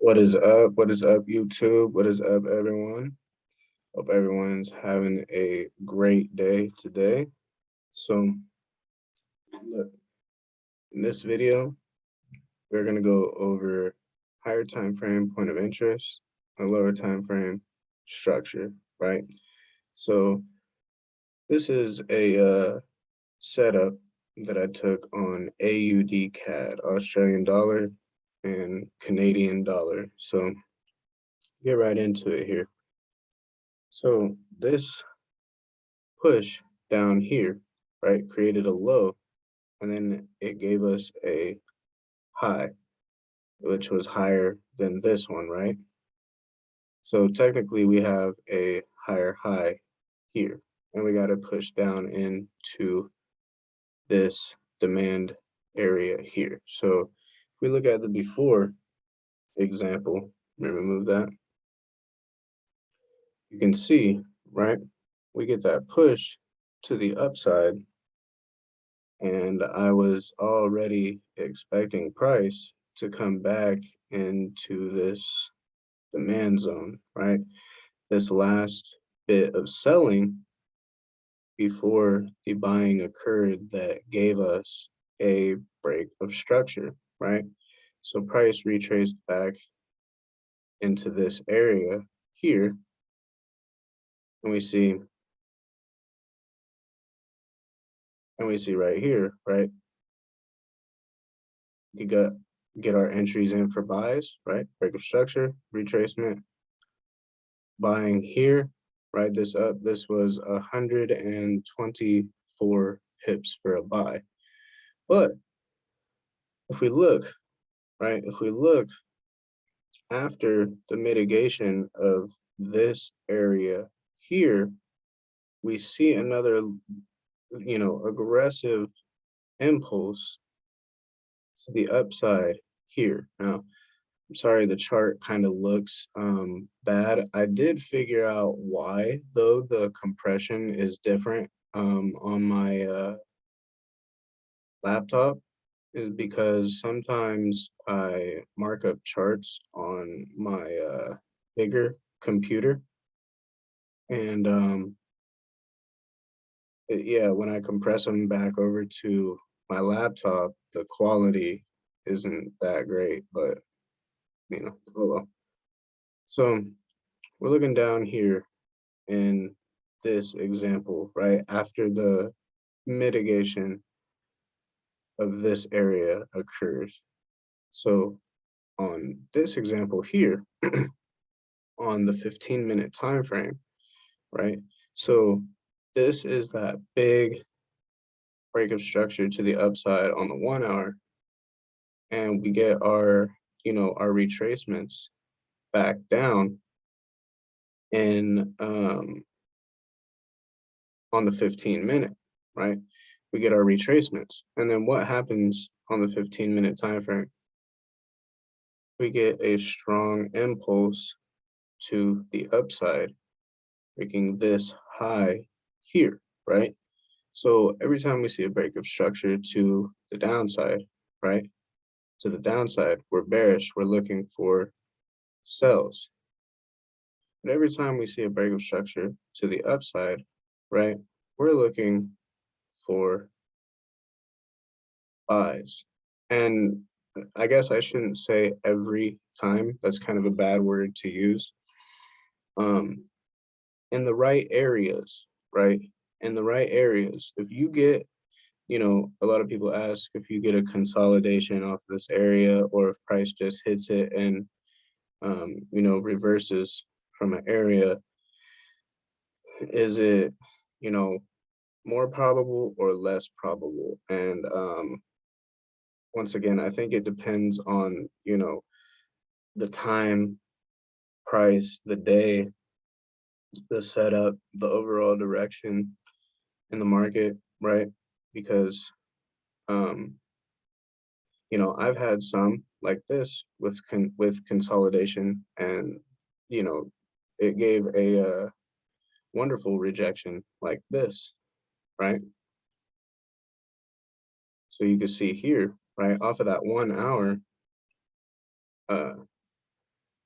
What is up? What is up, YouTube? What is up, everyone? Hope everyone's having a great day today. So, look, in this video, we're going to go over higher time frame point of interest, a lower time frame structure, right? So, this is a setup that I took on AUD CAD, Australian dollar, and Canadian dollar. So, get right into it here. So, this push down here, right, created a low, and then it gave us a high, which was higher than this one, right? So technically we have a higher high here, and we got to push down into this demand area here. So if we look at the before example, let me remove that, you can see, right, we get that push to the upside, and I was already expecting price to come back into this demand zone, right? This last bit of selling before the buying occurred that gave us a break of structure, right? So price retraced back into this area here, and we see right here, right? You got get our entries in for buys, right? Break of structure, retracement, buying here, right? This up, this was 124 pips for a buy. But if we look, right, if we look after the mitigation of this area here, we see another, aggressive impulse to the upside here. Now, I'm sorry, the chart kind of looks bad. I did figure out why, though. The compression is different on my laptop, is because sometimes I mark up charts on my bigger computer, and yeah, when I compress them back over to my laptop, the quality isn't that great, but oh well. So we're looking down here in this example, right after the mitigation of this area occurs. So on this example here, on the 15-minute time frame, right? So this is that big break of structure to the upside on the 1 hour, and we get our retracements back down in on the 15-minute, right? We get our retracements, and then what happens on the 15-minute time frame? We get a strong impulse to the upside, making this high here, right? So every time we see a break of structure to the downside, right? To the downside, we're bearish, we're looking for sells. But every time we see a break of structure to the upside, right, we're looking for buys. And I guess I shouldn't say every time, that's kind of a bad word to use. In the right areas, right? In the right areas, if you get, a lot of people ask if you get a consolidation off this area, or if price just hits it and, reverses from an area, is it, you know, more probable or less probable? And once again, I think it depends on, the time, price, the day, the setup, the overall direction in the market, right? Because um, I've had some like this with consolidation, and it gave a wonderful rejection like this, right? So you can see here, right, off of that 1 hour, uh,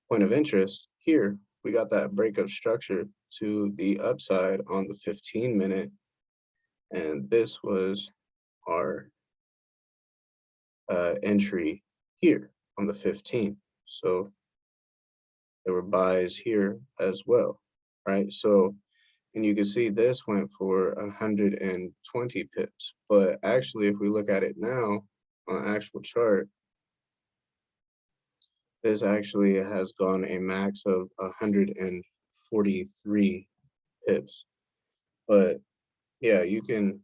point of interest here, we got that break of structure to the upside on the 15-minute, and this was our entry here on the 15. So there were buys here as well, right? So, and you can see this went for 120 pips, but actually, if we look at it now on actual chart, this actually has gone a max of 143 pips. But yeah, you can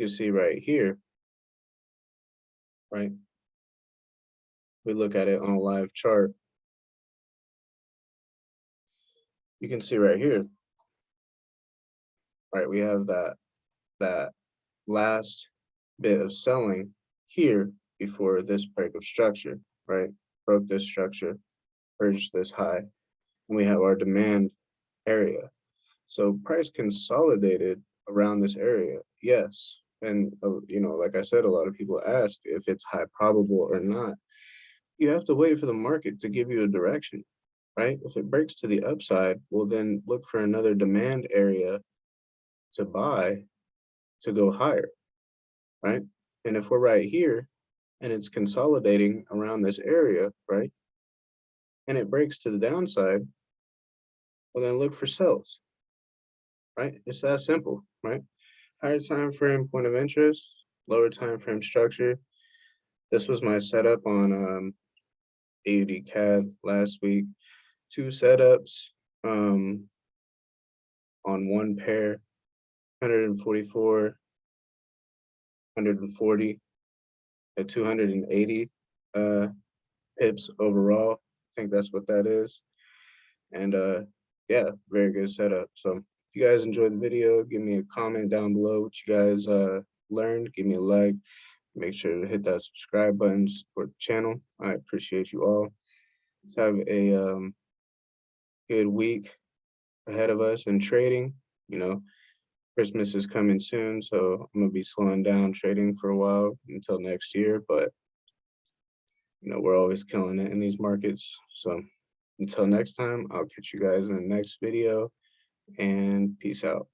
see right here, right? We look at it on a live chart, you can see right here, right? We have that last bit of selling here before this break of structure, right? Broke this structure, purged this high, and we have our demand area. So price consolidated around this area, yes. And you know, like I said, a lot of people ask if it's high probable or not. You have to wait for the market to give you a direction, right? If it breaks to the upside, we'll then look for another demand area to buy to go higher, right? And if we're right here and it's consolidating around this area, right? And it breaks to the downside, well then look for sells, right? It's that simple, right? Higher time frame point of interest, lower time frame structure. This was my setup on AUD CAD last week. 2 setups on one pair, 144, 140, at 280 pips overall. I think that's what that is. And yeah, very good setup. So if you guys enjoyed the video, give me a comment down below what you guys learned. Give me a like. Make sure to hit that subscribe button to support the channel. I appreciate you all. Let's have a good week ahead of us in trading. You know, Christmas is coming soon, so I'm gonna be slowing down trading for a while until next year. But you know, we're always killing it in these markets. So until next time, I'll catch you guys in the next video, and peace out.